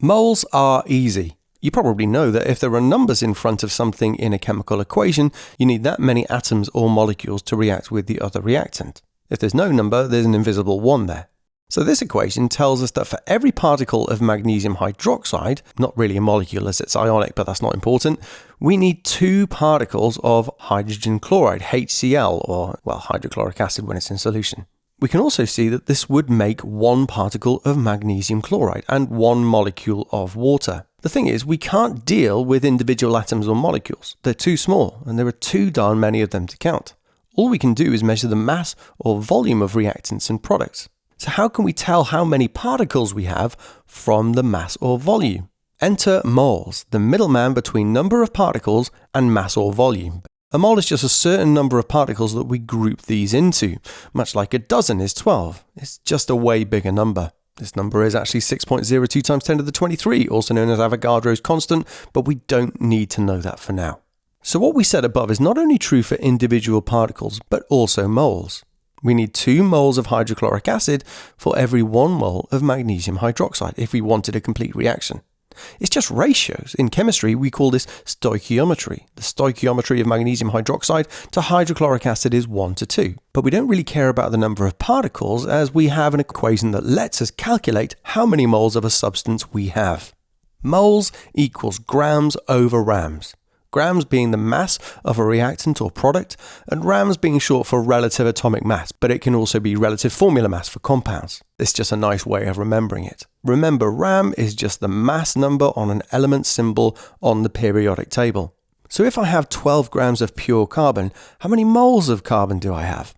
Moles are easy. You probably know that if there are numbers in front of something in a chemical equation, you need that many atoms or molecules to react with the other reactant. If there's no number, there's an invisible 1 there. So this equation tells us that for every particle of magnesium hydroxide, not really a molecule as it's ionic, but that's not important, we need 2 particles of hydrogen chloride, HCl, or, well, hydrochloric acid when it's in solution. We can also see that this would make 1 particle of magnesium chloride and 1 molecule of water. The thing is, we can't deal with individual atoms or molecules. They're too small, and there are too darn many of them to count. All we can do is measure the mass or volume of reactants and products. So how can we tell how many particles we have from the mass or volume? Enter moles, the middleman between number of particles and mass or volume. A mole is just a certain number of particles that we group these into, much like a dozen is 12. It's just a way bigger number. This number is actually 6.02 times 10 to the 23, also known as Avogadro's constant, but we don't need to know that for now. So what we said above is not only true for individual particles, but also moles. We need 2 moles of hydrochloric acid for every 1 mole of magnesium hydroxide if we wanted a complete reaction. It's just ratios. In chemistry, we call this stoichiometry. The stoichiometry of magnesium hydroxide to hydrochloric acid is 1 to 2. But we don't really care about the number of particles as we have an equation that lets us calculate how many moles of a substance we have. Moles equals grams over rams. Grams being the mass of a reactant or product, and rams being short for relative atomic mass, but it can also be relative formula mass for compounds. It's just a nice way of remembering it. Remember, ram is just the mass number on an element symbol on the periodic table. So if I have 12 grams of pure carbon, how many moles of carbon do I have?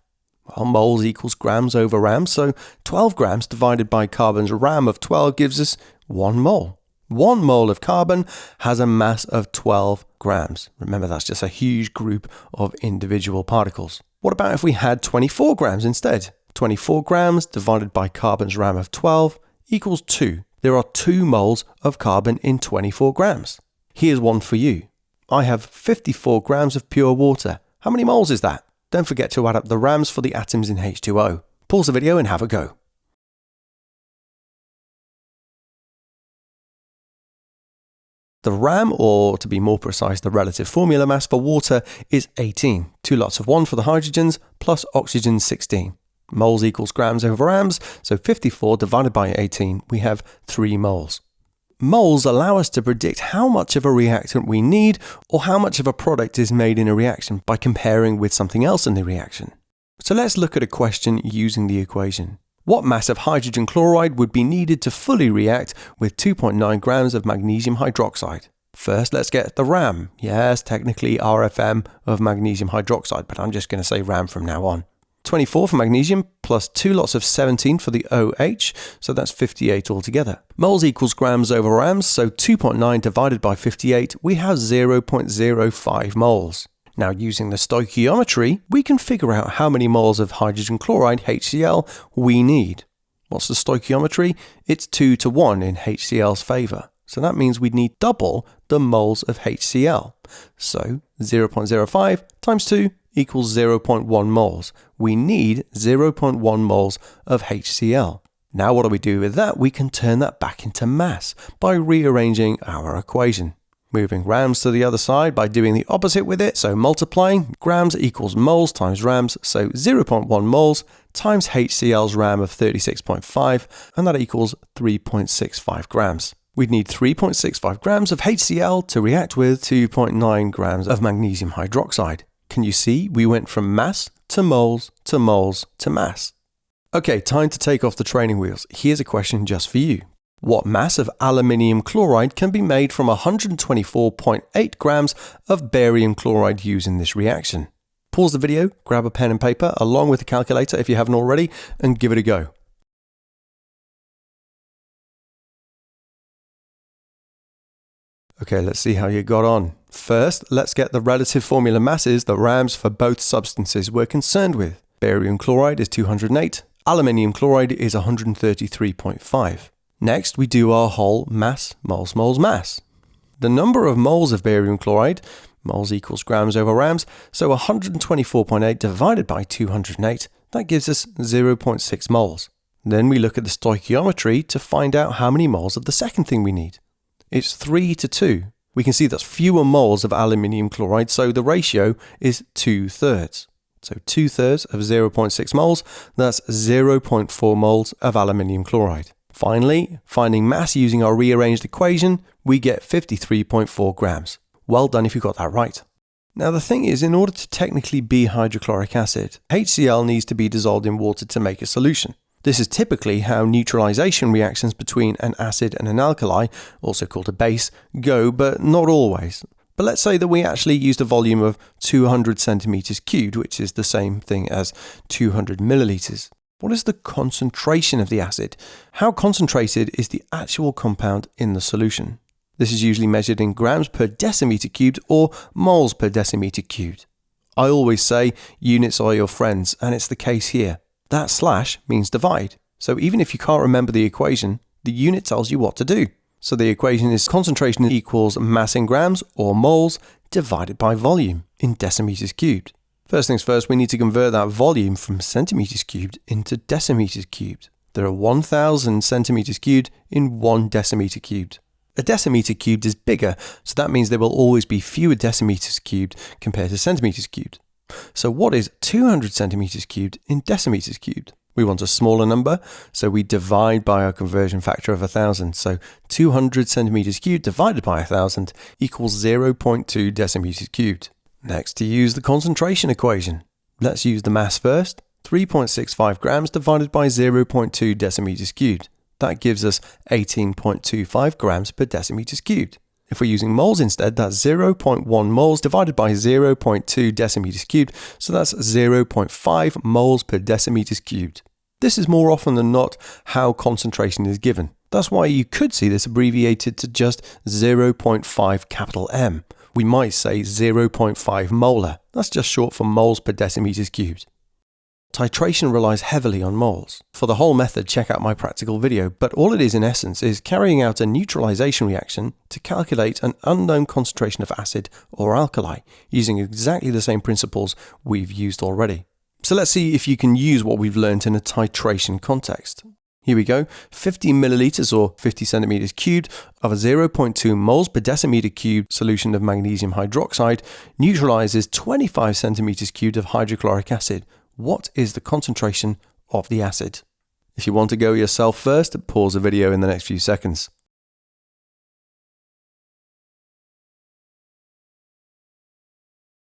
Well, moles equals grams over rams, so 12 grams divided by carbon's ram of 12 gives us 1 mole. 1 mole of carbon has a mass of 12 grams. Remember, that's just a huge group of individual particles. What about if we had 24 grams instead? 24 grams divided by carbon's ram of 12 equals 2. There are 2 moles of carbon in 24 grams. Here's one for you. I have 54 grams of pure water. How many moles is that? Don't forget to add up the rams for the atoms in H2O. Pause the video and have a go. The ram, or to be more precise, the relative formula mass for water is 18. 2 lots of 1 for the hydrogens plus oxygen 16. Moles equals grams over rams, so 54 divided by 18, we have 3 moles. Moles allow us to predict how much of a reactant we need or how much of a product is made in a reaction by comparing with something else in the reaction. So let's look at a question using the equation. What mass of hydrogen chloride would be needed to fully react with 2.9 grams of magnesium hydroxide? First, let's get the ram. Yes, technically RFM of magnesium hydroxide, but I'm just going to say ram from now on. 24 for magnesium plus 2 lots of 17 for the OH, so that's 58 altogether. Moles equals grams over rams, so 2.9 divided by 58, we have 0.05 moles. Now, using the stoichiometry, we can figure out how many moles of hydrogen chloride, HCl, we need. What's the stoichiometry? It's 2 to 1 in HCl's favour. So that means we'd need double the moles of HCl. So 0.05 times 2 equals 0.1 moles. We need 0.1 moles of HCl. Now what do we do with that? We can turn that back into mass by rearranging our equation. Moving rams to the other side by doing the opposite with it, so multiplying, grams equals moles times rams, so 0.1 moles times HCl's ram of 36.5, and that equals 3.65 grams. We'd need 3.65 grams of HCl to react with 2.9 grams of magnesium hydroxide. Can you see we went from mass to moles to moles to mass? Okay, time to take off the training wheels. Here's a question just for you. What mass of aluminium chloride can be made from 124.8 grams of barium chloride used in this reaction? Pause the video, grab a pen and paper along with a calculator if you haven't already, and give it a go. Okay, let's see how you got on. First, let's get the relative formula masses, the rams for both substances we're concerned with. Barium chloride is 208, aluminium chloride is 133.5. Next, we do our whole mass, moles, moles, mass. The number of moles of barium chloride, moles equals grams over rams, so 124.8 divided by 208, that gives us 0.6 moles. Then we look at the stoichiometry to find out how many moles of the second thing we need. It's 3 to 2. We can see that's fewer moles of aluminium chloride, so the ratio is 2/3. So 2/3 of 0.6 moles, that's 0.4 moles of aluminium chloride. Finally, finding mass using our rearranged equation, we get 53.4 grams. Well done if you got that right. Now the thing is, in order to technically be hydrochloric acid, HCl needs to be dissolved in water to make a solution. This is typically how neutralization reactions between an acid and an alkali, also called a base, go, but not always. But let's say that we actually used a volume of 200 centimeters cubed, which is the same thing as 200 milliliters. What is the concentration of the acid? How concentrated is the actual compound in the solution? This is usually measured in grams per decimeter cubed or moles per decimeter cubed. I always say units are your friends, and it's the case here. That slash means divide. So even if you can't remember the equation, the unit tells you what to do. So the equation is concentration equals mass in grams or moles divided by volume in decimeters cubed. First things first, we need to convert that volume from centimeters cubed into decimeters cubed. There are 1,000 centimeters cubed in 1 decimeter cubed. A decimeter cubed is bigger, so that means there will always be fewer decimeters cubed compared to centimeters cubed. So what is 200 centimeters cubed in decimeters cubed? We want a smaller number, so we divide by our conversion factor of 1,000. So 200 centimeters cubed divided by 1,000 equals 0.2 decimeters cubed. Next, to use the concentration equation. Let's use the mass first. 3.65 grams divided by 0.2 decimeters cubed. That gives us 18.25 grams per decimeters cubed. If we're using moles instead, that's 0.1 moles divided by 0.2 decimeters cubed, so that's 0.5 moles per decimeters cubed. This is more often than not how concentration is given. That's why you could see this abbreviated to just 0.5 capital M. We might say 0.5 molar. That's just short for moles per decimeters cubed. Titration relies heavily on moles. For the whole method, check out my practical video, but all it is in essence is carrying out a neutralization reaction to calculate an unknown concentration of acid or alkali, using exactly the same principles we've used already. So let's see if you can use what we've learned in a titration context. Here we go, 50 milliliters or 50 centimeters cubed of a 0.2 moles per decimeter cubed solution of magnesium hydroxide neutralizes 25 centimeters cubed of hydrochloric acid. What is the concentration of the acid? If you want to go yourself first, pause the video in the next few seconds.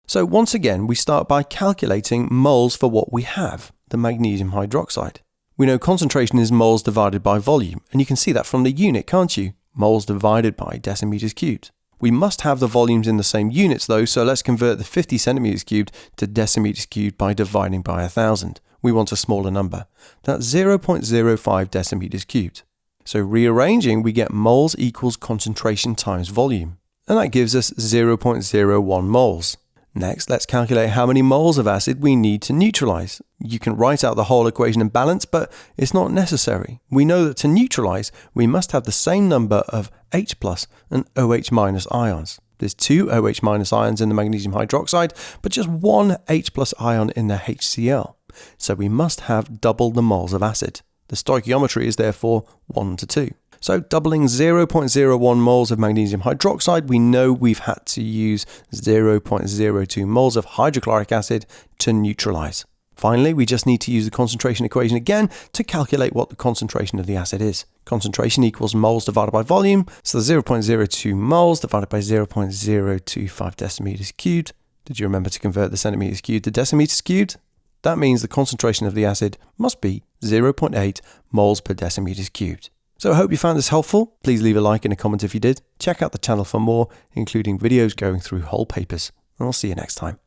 So once again, we start by calculating moles for what we have, the magnesium hydroxide. We know concentration is moles divided by volume, and you can see that from the unit, can't you? Moles divided by decimeters cubed. We must have the volumes in the same units though, so let's convert the 50 centimeters cubed to decimeters cubed by dividing by 1,000. We want a smaller number. That's 0.05 decimeters cubed. So rearranging, we get moles equals concentration times volume. And that gives us 0.01 moles. Next, let's calculate how many moles of acid we need to neutralize. You can write out the whole equation in balance, but it's not necessary. We know that to neutralize, we must have the same number of H plus and OH minus ions. There's 2 OH minus ions in the magnesium hydroxide, but just 1 H plus ion in the HCl. So we must have double the moles of acid. The stoichiometry is therefore 1 to 2. So doubling 0.01 moles of magnesium hydroxide, we know we've had to use 0.02 moles of hydrochloric acid to neutralize. Finally, we just need to use the concentration equation again to calculate what the concentration of the acid is. Concentration equals moles divided by volume, so 0.02 moles divided by 0.025 decimeters cubed. Did you remember to convert the centimeters cubed to decimeters cubed? That means the concentration of the acid must be 0.8 moles per decimeters cubed. So I hope you found this helpful. Please leave a like and a comment if you did. Check out the channel for more, including videos going through whole papers. And I'll see you next time.